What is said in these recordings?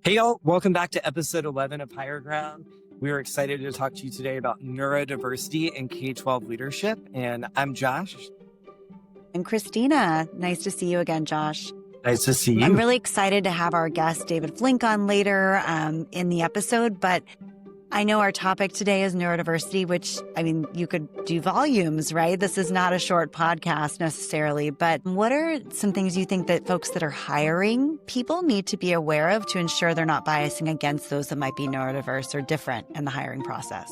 Hey, y'all. Welcome back to episode 11 of Higher Ground. We are excited to talk to you today about neurodiversity and K12 leadership. And I'm Josh. And Christina, nice to see you again, Josh. Nice to see you. I'm really excited to have our guest, David Flink, on later in the episode. But I know our topic today is neurodiversity, which, I mean, you could do volumes, right? This is not a short podcast necessarily. But what are some things you think that folks that are hiring people need to be aware of to ensure they're not biasing against those that might be neurodiverse or different in the hiring process?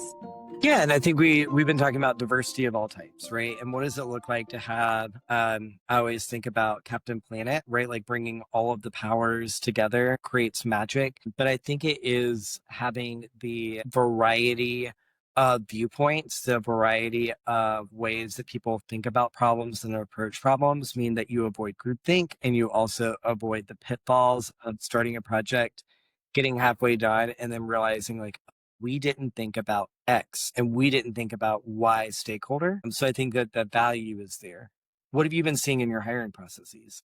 Yeah, and I think we've been talking about diversity of all types, right? And what does it look like to have, I always think about Captain Planet, right? Like bringing all of the powers together creates magic. But I think it is having the variety of viewpoints, the variety of ways that people think about problems and approach problems mean that you avoid groupthink and you also avoid the pitfalls of starting a project, getting halfway done, and then realizing like, we didn't think about X and we didn't think about Y stakeholder. So I think that the value is there. What have you been seeing in your hiring processes?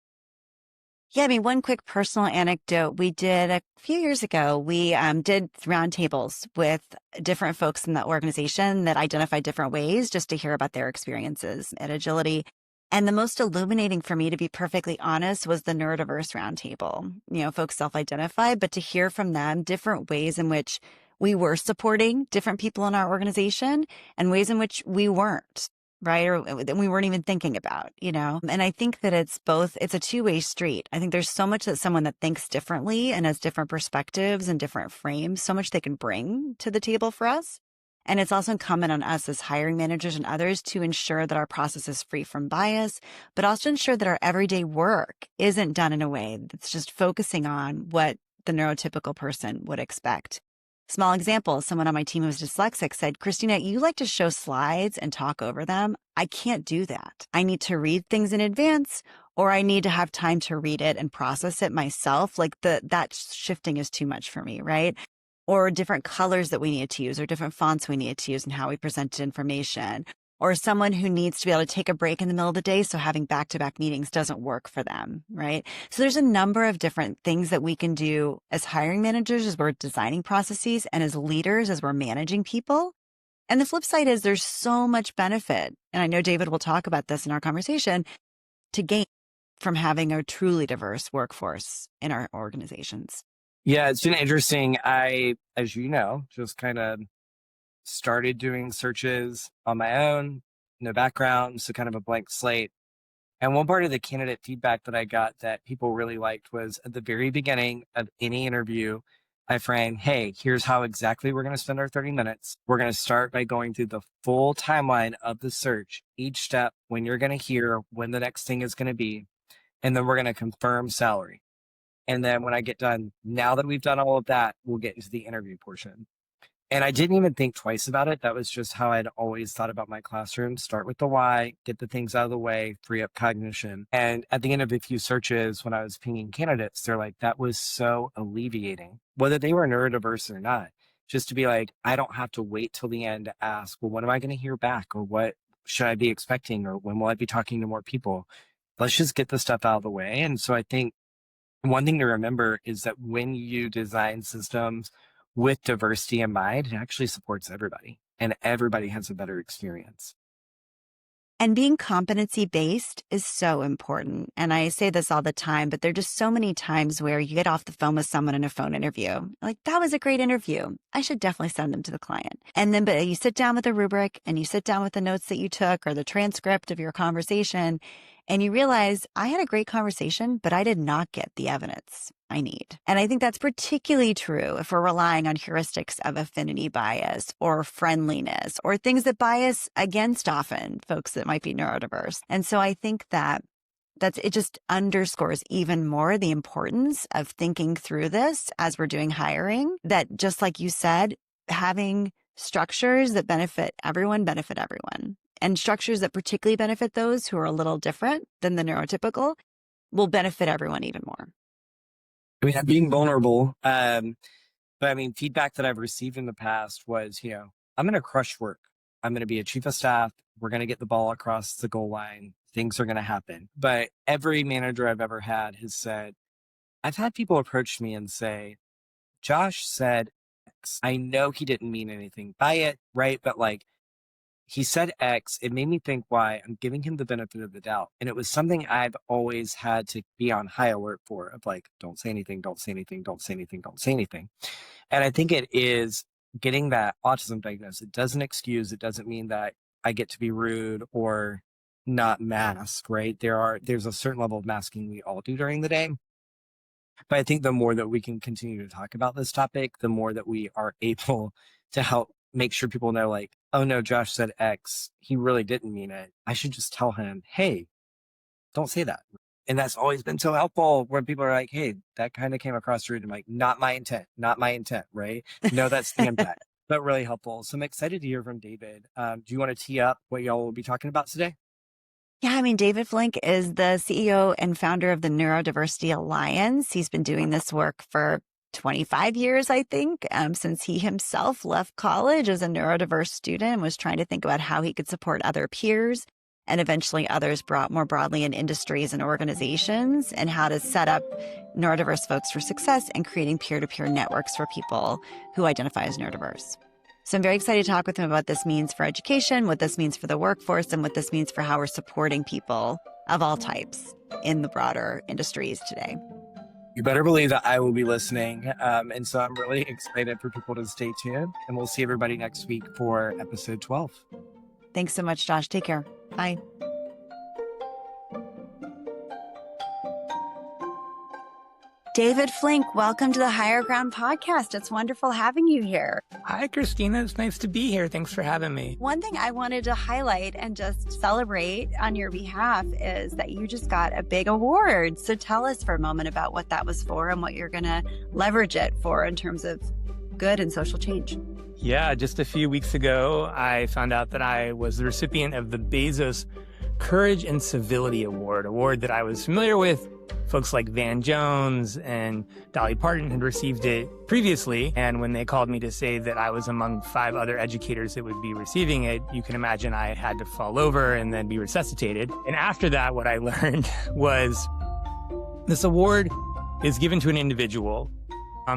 Yeah, I mean, one quick personal anecdote. We did a few years ago, we did roundtables with different folks in the organization that identified different ways just to hear about their experiences at Agility. And the most illuminating for me, to be perfectly honest, was the neurodiverse roundtable. You know, folks self-identified, but to hear from them different ways in which we were supporting different people in our organization and ways in which we weren't, right? Or that we weren't even thinking about, you know? And I think that it's a two-way street. I think there's so much that someone that thinks differently and has different perspectives and different frames, so much they can bring to the table for us. And it's also incumbent on us as hiring managers and others to ensure that our process is free from bias, but also ensure that our everyday work isn't done in a way that's just focusing on what the neurotypical person would expect. Small example, someone on my team who's dyslexic said, Christina, you like to show slides and talk over them. I can't do that. I need to read things in advance, or I need to have time to read it and process it myself. Like that shifting is too much for me, right? Or different colors that we needed to use or different fonts we needed to use in how we presented information. Or someone who needs to be able to take a break in the middle of the day, so having back-to-back meetings doesn't work for them, right? So there's a number of different things that we can do as hiring managers as we're designing processes and as leaders as we're managing people. And the flip side is there's so much benefit, and I know David will talk about this in our conversation, to gain from having a truly diverse workforce in our organizations. Yeah, it's been interesting. I, as you know, just kind of started doing searches on my own, no background, so kind of a blank slate. And one part of the candidate feedback that I got that people really liked was at the very beginning of any interview, I frame, hey, here's how exactly we're going to spend our 30 minutes. We're going to start by going through the full timeline of the search, each step, when you're going to hear, when the next thing is going to be, and then we're going to confirm salary. And then when I get done, now that we've done all of that, we'll get into the interview portion. And I didn't even think twice about it. That was just how I'd always thought about my classroom. Start with the why, get the things out of the way, free up cognition. And at the end of a few searches, when I was pinging candidates, they're like, that was so alleviating, whether they were neurodiverse or not. Just to be like, I don't have to wait till the end to ask, well, when am I going to hear back? Or what should I be expecting? Or when will I be talking to more people? Let's just get the stuff out of the way. And so I think one thing to remember is that when you design systems with diversity in mind, it actually supports everybody and everybody has a better experience. And being competency-based is so important. And I say this all the time, but there are just so many times where you get off the phone with someone in a phone interview. Like, that was a great interview. I should definitely send them to the client. And then, but you sit down with a rubric and you sit down with the notes that you took or the transcript of your conversation, and you realize I had a great conversation, but I did not get the evidence I need. And I think that's particularly true if we're relying on heuristics of affinity bias or friendliness or things that bias against often folks that might be neurodiverse. And so I think that it just underscores even more the importance of thinking through this as we're doing hiring, that just like you said, having structures that benefit everyone. And structures that particularly benefit those who are a little different than the neurotypical will benefit everyone even more. I mean, I'm being vulnerable. But I mean, feedback that I've received in the past was, I'm going to crush work. I'm going to be a chief of staff. We're going to get the ball across the goal line. Things are going to happen. But every manager I've ever had has said, I've had people approach me and say, Josh said X. I know he didn't mean anything by it, right? But like, he said X, it made me think why. I'm giving him the benefit of the doubt. And it was something I've always had to be on high alert for of like, don't say anything, don't say anything, don't say anything, don't say anything. And I think it is getting that autism diagnosis. It doesn't excuse, it doesn't mean that I get to be rude or not mask, right? There's a certain level of masking we all do during the day. But I think the more that we can continue to talk about this topic, the more that we are able to help make sure people know, like, oh no, Josh said X. He really didn't mean it. I should just tell him, hey, don't say that. And that's always been so helpful when people are like, hey, that kind of came across rude. I'm like, not my intent, right? No, that's the impact, but really helpful. So I'm excited to hear from David. Do you want to tee up what y'all will be talking about today? Yeah, I mean, David Flink is the CEO and founder of the Neurodiversity Alliance. He's been doing this work for 25 years, I think, since he himself left college as a neurodiverse student and was trying to think about how he could support other peers and eventually others brought more broadly in industries and organizations, and how to set up neurodiverse folks for success and creating peer-to-peer networks for people who identify as neurodiverse. So I'm very excited to talk with him about what this means for education, what this means for the workforce, and what this means for how we're supporting people of all types in the broader industries today. You better believe that I will be listening. And so I'm really excited for people to stay tuned. And we'll see everybody next week for episode 12. Thanks so much, Josh. Take care. Bye. David Flink, welcome to the Higher Ground podcast. It's wonderful having you here. Hi, Christina. It's nice to be here. Thanks for having me. One thing I wanted to highlight and just celebrate on your behalf is that you just got a big award. So tell us for a moment about what that was for and what you're going to leverage it for in terms of good and social change. Yeah, just a few weeks ago, I found out that I was the recipient of the Bezos Courage and Civility award that I was familiar with. Folks like Van Jones and Dolly Parton had received it previously. And when they called me to say that I was among 5 other educators that would be receiving it, you can imagine I had to fall over and then be resuscitated. And after that, what I learned was this award is given to an individual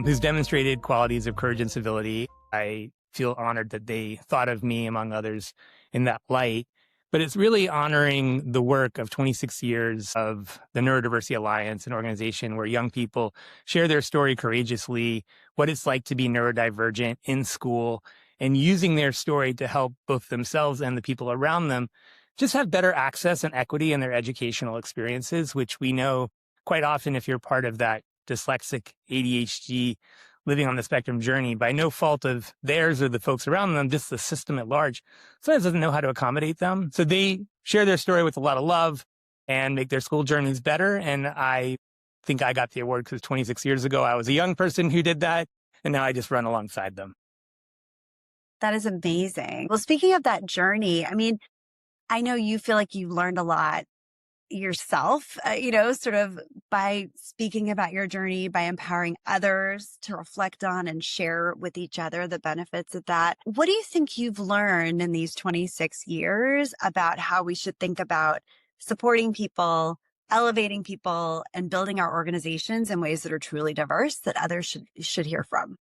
who's demonstrated qualities of courage and civility. I feel honored that they thought of me, among others, in that light. But it's really honoring the work of 26 years of the Neurodiversity Alliance, an organization where young people share their story courageously, what it's like to be neurodivergent in school, and using their story to help both themselves and the people around them just have better access and equity in their educational experiences, which we know quite often, if you're part of that dyslexic ADHD living on the spectrum journey, by no fault of theirs or the folks around them, just the system at large, sometimes doesn't know how to accommodate them. So they share their story with a lot of love and make their school journeys better. And I think I got the award because 26 years ago, I was a young person who did that. And now I just run alongside them. That is amazing. Well, speaking of that journey, I mean, I know you feel like you learned a lot yourself, sort of by speaking about your journey, by empowering others to reflect on and share with each other the benefits of that. What do you think you've learned in these 26 years about how we should think about supporting people, elevating people, and building our organizations in ways that are truly diverse that others should hear from?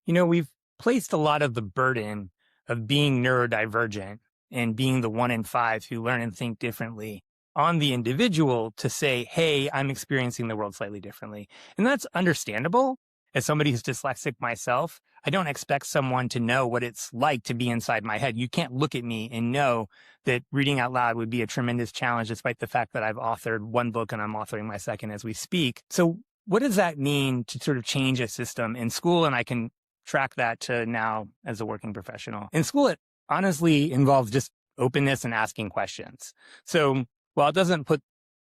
We've placed a lot of the burden of being neurodivergent and being the 1 in 5 who learn and think differently on the individual to say, hey, I'm experiencing the world slightly differently. And that's understandable. As somebody who's dyslexic myself, I don't expect someone to know what it's like to be inside my head. You can't look at me and know that reading out loud would be a tremendous challenge, despite the fact that I've authored 1 book and I'm authoring my 2nd as we speak. So what does that mean to sort of change a system in school? And I can track that to now as a working professional. In school, it honestly involves just openness and asking questions. So while it doesn't put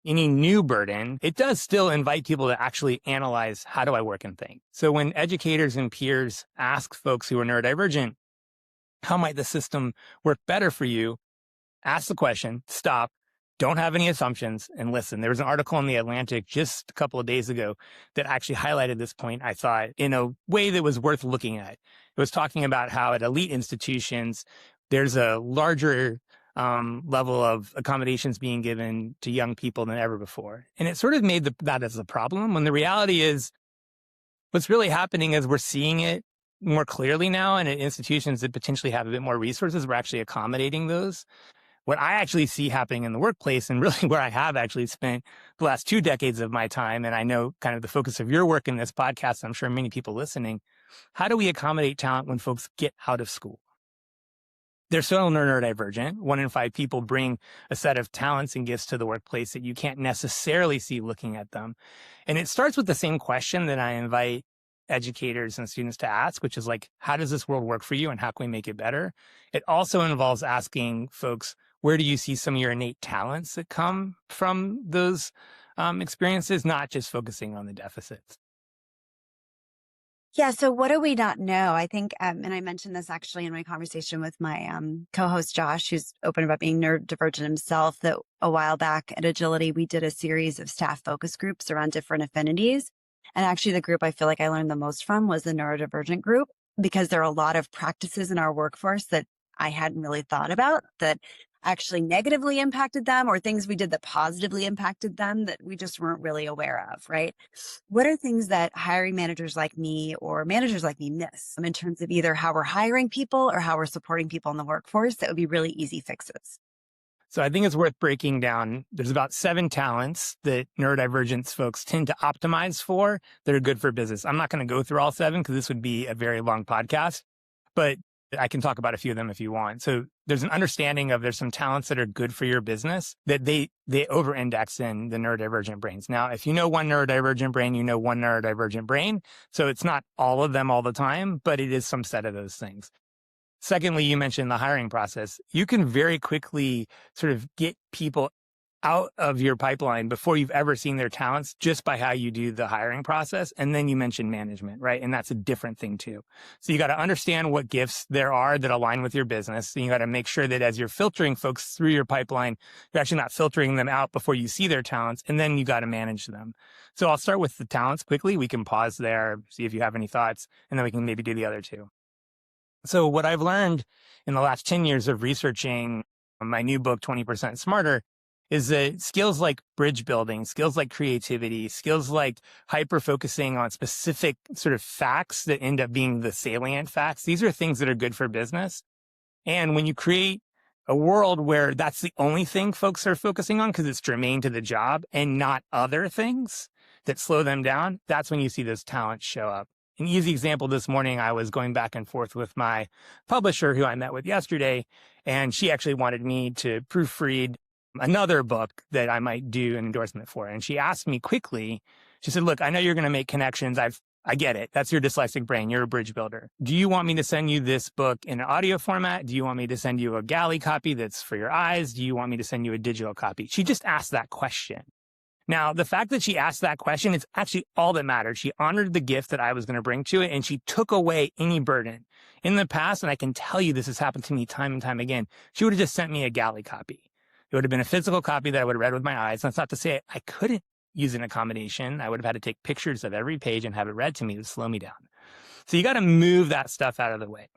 any new burden, it does still invite people to actually analyze, how do I work and think? So when educators and peers ask folks who are neurodivergent, how might the system work better for you? Ask the question, stop, don't have any assumptions, and listen. There was an article in The Atlantic just a couple of days ago that actually highlighted this point, I thought, in a way that was worth looking at. It was talking about how at elite institutions, there's a larger level of accommodations being given to young people than ever before. And it sort of made that as a problem, when the reality is What's really happening is we're seeing it more clearly now, and at institutions that potentially have a bit more resources, we're actually accommodating those. What I actually see happening in the workplace, and really where I have actually spent the last 2 decades of my time, and I know kind of the focus of your work in this podcast, I'm sure many people listening, how do we accommodate talent when folks get out of school? They're so neurodivergent. 1 in 5 people bring a set of talents and gifts to the workplace that you can't necessarily see looking at them. And it starts with the same question that I invite educators and students to ask, which is like, how does this world work for you and how can we make it better? It also involves asking folks, where do you see some of your innate talents that come from those experiences, not just focusing on the deficits? Yeah. So what do we not know? I think, and I mentioned this actually in my conversation with my co-host Josh, who's open about being neurodivergent himself, that a while back at Agility, we did a series of staff focus groups around different affinities. And actually the group I feel like I learned the most from was the neurodivergent group, because there are a lot of practices in our workforce that I hadn't really thought about that actually negatively impacted them, or things we did that positively impacted them that we just weren't really aware of, right? What are things that hiring managers like me or managers like me miss in terms of either how we're hiring people or how we're supporting people in the workforce that would be really easy fixes? So I think it's worth breaking down. There's about 7 talents that neurodivergence folks tend to optimize for that are good for business. I'm not going to go through all 7 because this would be a very long podcast, but I can talk about a few of them if you want. So there's an understanding of there's some talents that are good for your business that they over-index in the neurodivergent brains. Now, if you know one neurodivergent brain, you know one neurodivergent brain. So it's not all of them all the time, but it is some set of those things. Secondly, you mentioned the hiring process. You can very quickly sort of get people out of your pipeline before you've ever seen their talents just by how you do the hiring process. And then you mentioned management, right? And that's a different thing too. So you got to understand what gifts there are that align with your business. And you got to make sure that as you're filtering folks through your pipeline, you're actually not filtering them out before you see their talents. And then you got to manage them. So I'll start with the talents quickly. We can pause there, see if you have any thoughts, and then we can maybe do the other 2. So what I've learned in the last 10 years of researching my new book, 20% Smarter, is that skills like bridge building, skills like creativity, skills like hyper-focusing on specific sort of facts that end up being the salient facts, these are things that are good for business. And when you create a world where that's the only thing folks are focusing on because it's germane to the job and not other things that slow them down, that's when you see those talents show up. An easy example this morning, I was going back and forth with my publisher who I met with yesterday, and she actually wanted me to proofread another book that I might do an endorsement for. And she asked me quickly, she said, look, I know you're going to make connections. I get it. That's your dyslexic brain. You're a bridge builder. Do you want me to send you this book in an audio format? Do you want me to send you a galley copy that's for your eyes? Do you want me to send you a digital copy? She just asked that question. Now, the fact that she asked that question is actually all that mattered. She honored the gift that I was going to bring to it, and she took away any burden. In the past, and I can tell you this has happened to me time and time again, she would have just sent me a galley copy. It would have been a physical copy that I would have read with my eyes. That's not to say I couldn't use an accommodation. I would have had to take pictures of every page and have it read to me to slow me down. So you got to move that stuff out of the way.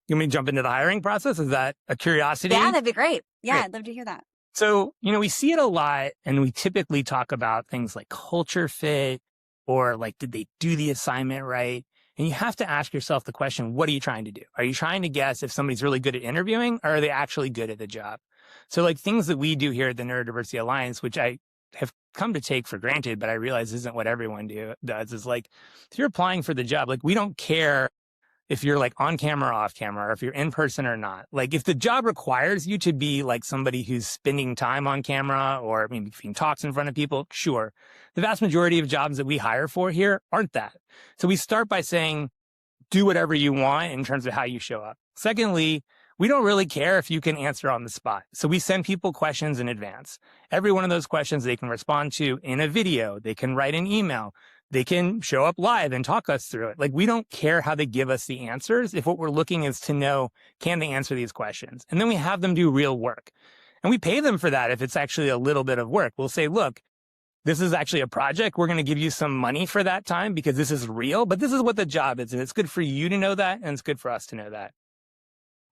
You want me to jump into the hiring process? Is that a curiosity? Yeah, that'd be great. Yeah, Great. I'd love to hear that. So, we see it a lot, and we typically talk about things like culture fit or like, did they do the assignment right? And you have to ask yourself the question, what are you trying to do? Are you trying to guess if somebody's really good at interviewing, or are they actually good at the job? So like things that we do here at the Neurodiversity Alliance, which I have come to take for granted, but I realize isn't what everyone does, is like, if you're applying for the job, like we don't care if you're like on camera or off camera, or if you're in person or not. Like if the job requires you to be like somebody who's spending time on camera or maybe giving talks in front of people, sure. The vast majority of jobs that we hire for here aren't that. So we start by saying, do whatever you want in terms of how you show up. Secondly, we don't really care if you can answer on the spot. So we send people questions in advance. Every one of those questions they can respond to in a video. They can write an email. They can show up live and talk us through it. Like we don't care how they give us the answers if what we're looking is to know, can they answer these questions? And then we have them do real work. And we pay them for that if it's actually a little bit of work. We'll say, look, this is actually a project. We're going to give you some money for that time because this is real, but this is what the job is. And it's good for you to know that, and it's good for us to know that.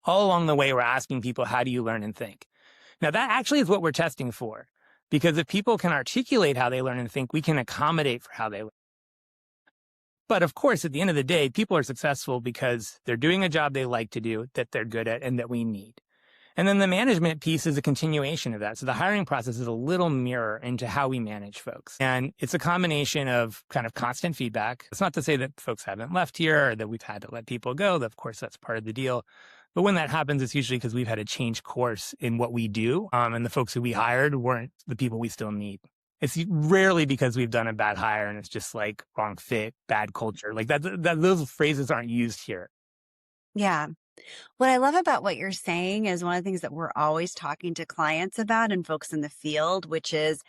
All along the way, we're asking people, how do you learn and think? Now, that actually is what we're testing for, because if people can articulate how they learn and think, we can accommodate for how they learn. But of course, at the end of the day, people are successful because they're doing a job they like to do, that they're good at, and that we need. And then the management piece is a continuation of that. So the hiring process is a little mirror into how we manage folks. And it's a combination of kind of constant feedback. It's not to say that folks haven't left here or that we've had to let people go. Of course, that's part of the deal. But when that happens, it's usually because we've had to change course in what we do. And the folks who we hired weren't the people we still need. It's rarely because we've done a bad hire and it's just like wrong fit, bad culture. Like that those phrases aren't used here. Yeah. What I love about what you're saying is one of the things that we're always talking to clients about and folks in the field, which is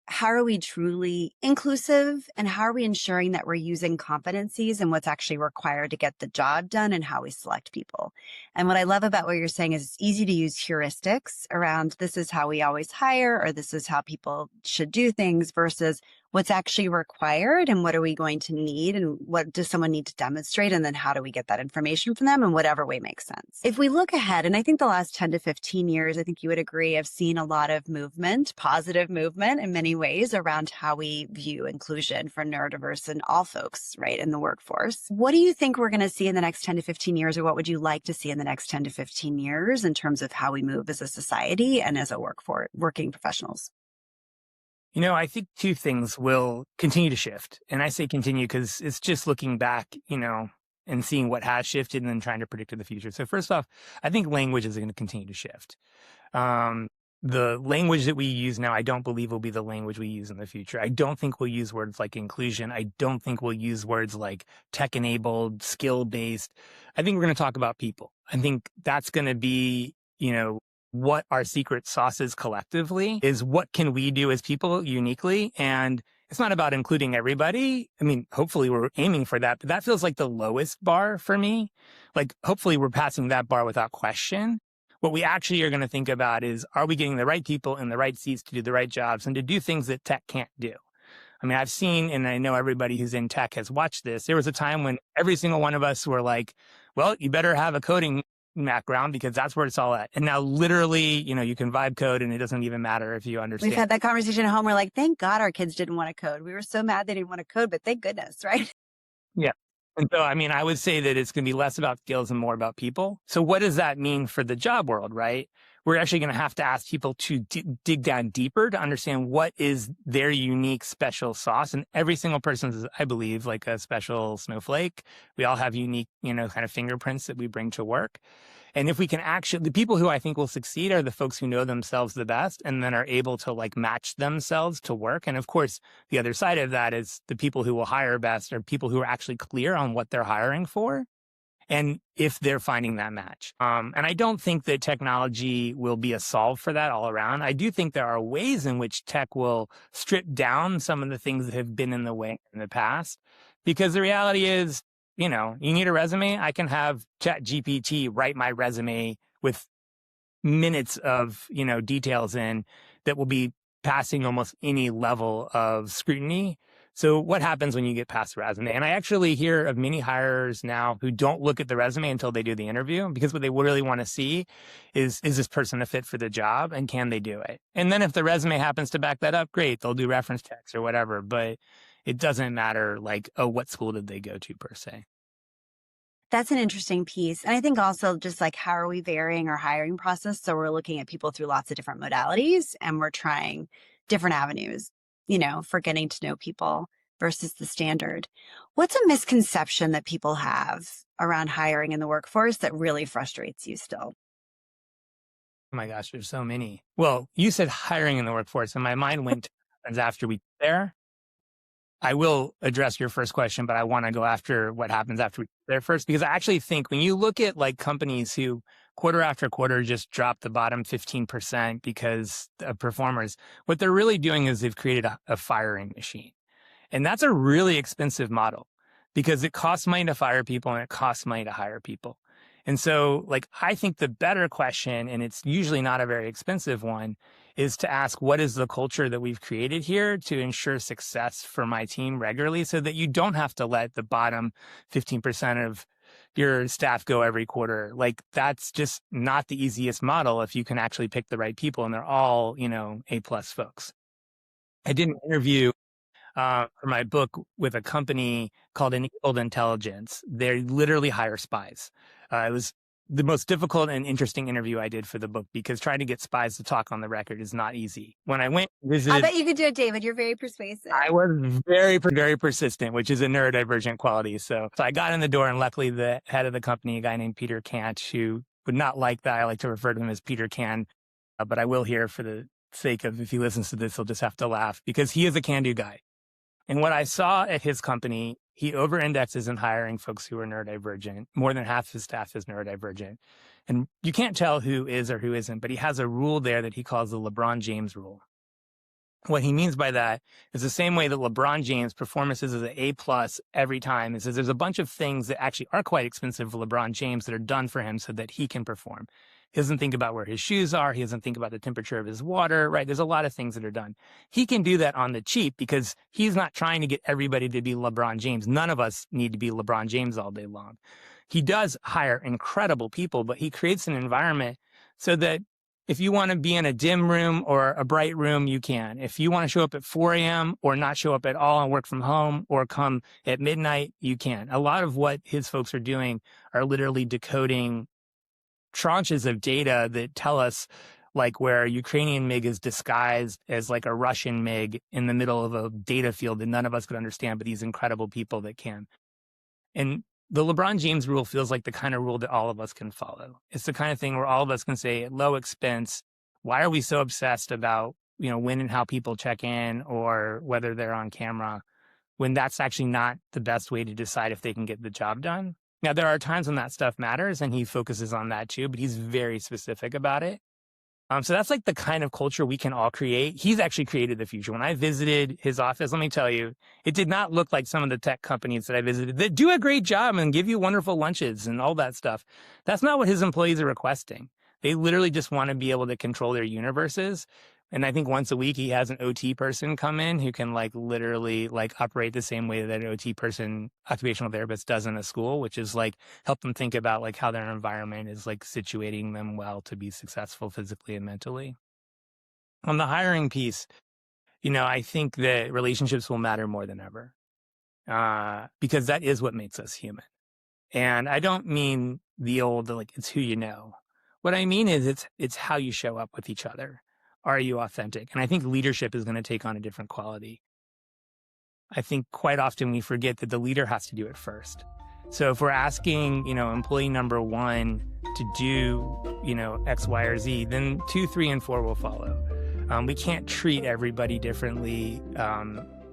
how are we truly inclusive and how are we ensuring that we're using competencies and what's actually required to get the job done and how we select people. And what I love about what you're saying is it's easy to use heuristics around this is how we always hire or this is how people should do things versus what's actually required and what are we going to need and what does someone need to demonstrate and then how do we get that information from them in whatever way makes sense. If we look ahead, and I think the last 10 to 15 years, I think you would agree, I've seen a lot of movement, positive movement in many ways around how we view inclusion for neurodiverse and all folks, right, in the workforce. What do you think we're going to see in the next 10 to 15 years, or what would you like to see in the next 10 to 15 years in terms of how we move as a society and as a working professionals? You know, I think two things will continue to shift. And I say continue because it's just looking back, you know, and seeing what has shifted and then trying to predict the future. So first off, I think language is going to continue to shift. The language that we use now, I don't believe will be the language we use in the future. I don't think we'll use words like inclusion. I don't think we'll use words like tech-enabled, skill-based. I think we're going to talk about people. I think that's going to be, you know, what our secret sauce is collectively is what can we do as people uniquely. And it's not about including everybody. I mean, hopefully we're aiming for that, but that feels like the lowest bar for me. Like, hopefully we're passing that bar without question. What we actually are going to think about is, are we getting the right people in the right seats to do the right jobs and to do things that tech can't do? I mean, I've seen, and I know everybody who's in tech has watched this. There was a time when every single one of us were like, well, you better have a coding background because that's where it's all at. And now literally, you know, you can vibe code and it doesn't even matter if you understand. We've had that conversation at home. We're like, thank God our kids didn't want to code. We were so mad they didn't want to code, but thank goodness, right? Yeah. And so, I mean, I would say that it's going to be less about skills and more about people. So what does that mean for the job world, right? We're actually going to have to ask people to dig down deeper to understand what is their unique special sauce. And every single person is, I believe, like a special snowflake. We all have unique, you know, kind of fingerprints that we bring to work. And if we can actually, the people who I think will succeed are the folks who know themselves the best and then are able to like match themselves to work. And of course, the other side of that is the people who will hire best are people who are actually clear on what they're hiring for and if they're finding that match. And I don't think that technology will be a solve for that all around. I do think there are ways in which tech will strip down some of the things that have been in the way in the past, because the reality is, you know, you need a resume. I can have ChatGPT write my resume with minutes of, you know, details in that will be passing almost any level of scrutiny. So what happens when you get past the resume? And I actually hear of many hirers now who don't look at the resume until they do the interview, because what they really want to see is this person a fit for the job and can they do it? And then if the resume happens to back that up, great, they'll do reference checks or whatever. But it doesn't matter like, oh, what school did they go to per se? That's an interesting piece. And I think also just like how are we varying our hiring process? So we're looking at people through lots of different modalities and we're trying different avenues, you know, for getting to know people versus the standard. What's a misconception that people have around hiring in the workforce that really frustrates you still? Oh my gosh, there's so many. Well, you said hiring in the workforce and my mind went to what happens after we get there. I will address your first question, but I want to go after what happens after we get there first, because I actually think when you look at like companies who quarter after quarter just drop the bottom 15% because of performers, what they're really doing is they've created a firing machine. And that's a really expensive model because it costs money to fire people and it costs money to hire people. And so like, I think the better question, and it's usually not a very expensive one, is to ask, what is the culture that we've created here to ensure success for my team regularly so that you don't have to let the bottom 15% of your staff go every quarter? Like, that's just not the easiest model if you can actually pick the right people and they're all, you know, A+ folks. I did an interview for my book with a company called Enabled Intelligence. They literally hire spies. It was the most difficult and interesting interview I did for the book because trying to get spies to talk on the record is not easy. When I went I visited, bet you could do it, David. You're very persuasive. I was very persistent, which is a neurodivergent quality. So I got in the door, and luckily the head of the company, a guy named Peter Kant, who would not like that. I like to refer to him as Peter Can, but I will here for the sake of if he listens to this, he'll just have to laugh because he is a can-do guy. And what I saw at his company, he over-indexes in hiring folks who are neurodivergent. More than half his staff is neurodivergent. And you can't tell who is or who isn't, but he has a rule there that he calls the LeBron James rule. What he means by that is the same way that LeBron James' performances is an A+ every time. It says there's a bunch of things that actually are quite expensive for LeBron James that are done for him so that he can perform. He doesn't think about where his shoes are. He doesn't think about the temperature of his water, right? There's a lot of things that are done. He can do that on the cheap because he's not trying to get everybody to be LeBron James. None of us need to be LeBron James all day long. He does hire incredible people, but he creates an environment so that if you want to be in a dim room or a bright room, you can. If you want to show up at 4 a.m. or not show up at all and work from home or come at midnight, you can. A lot of what his folks are doing are literally decoding tranches of data that tell us like where a Ukrainian MiG is disguised as like a Russian MiG in the middle of a data field that none of us could understand, but these incredible people that can. And the LeBron James rule feels like the kind of rule that all of us can follow. It's the kind of thing where all of us can say at low expense, why are we so obsessed about, when and how people check in or whether they're on camera when that's actually not the best way to decide if they can get the job done? Now, there are times when that stuff matters and he focuses on that too, but he's very specific about it. So that's like the kind of culture we can all create. He's actually created the future. When I visited his office, let me tell you, it did not look like some of the tech companies that I visited that do a great job and give you wonderful lunches and all that stuff. That's not what his employees are requesting. They literally just want to be able to control their universes. And I think once a week he has an OT person come in who can like literally like operate the same way that an OT person, occupational therapist, does in a school, which is like help them think about like how their environment is like situating them well to be successful physically and mentally. On the hiring piece, I think that relationships will matter more than ever because that is what makes us human. And I don't mean the old like it's who you know. What I mean is it's how you show up with each other. Are you authentic? And I think leadership is going to take on a different quality. I think quite often we forget that the leader has to do it first. So if we're asking, employee number 1 to do, X, Y, or Z, then 2, 3, and 4 will follow. We can't treat everybody differently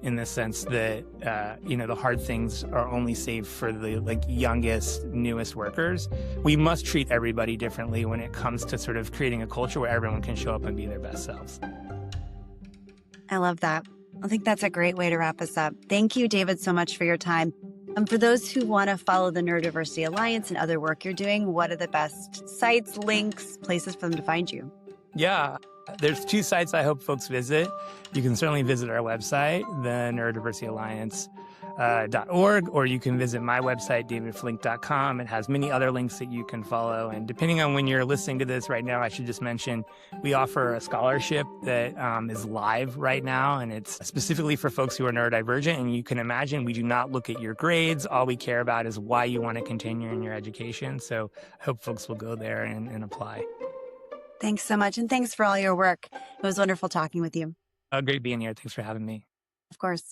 in the sense that, the hard things are only saved for the youngest, newest workers. We must treat everybody differently when it comes to sort of creating a culture where everyone can show up and be their best selves. I love that. I think that's a great way to wrap us up. Thank you, David, so much for your time. For those who want to follow the Neurodiversity Alliance and other work you're doing, what are the best sites, links, places for them to find you? Yeah. There's 2 sites I hope folks visit. You can certainly visit our website, the neurodiversityalliance.org, or you can visit my website, davidflink.com. It has many other links that you can follow. And depending on when you're listening to this right now, I should just mention we offer a scholarship that is live right now, and it's specifically for folks who are neurodivergent. And you can imagine we do not look at your grades. All we care about is why you want to continue in your education. So I hope folks will go there and apply. Thanks so much. And thanks for all your work. It was wonderful talking with you. Great being here. Thanks for having me. Of course.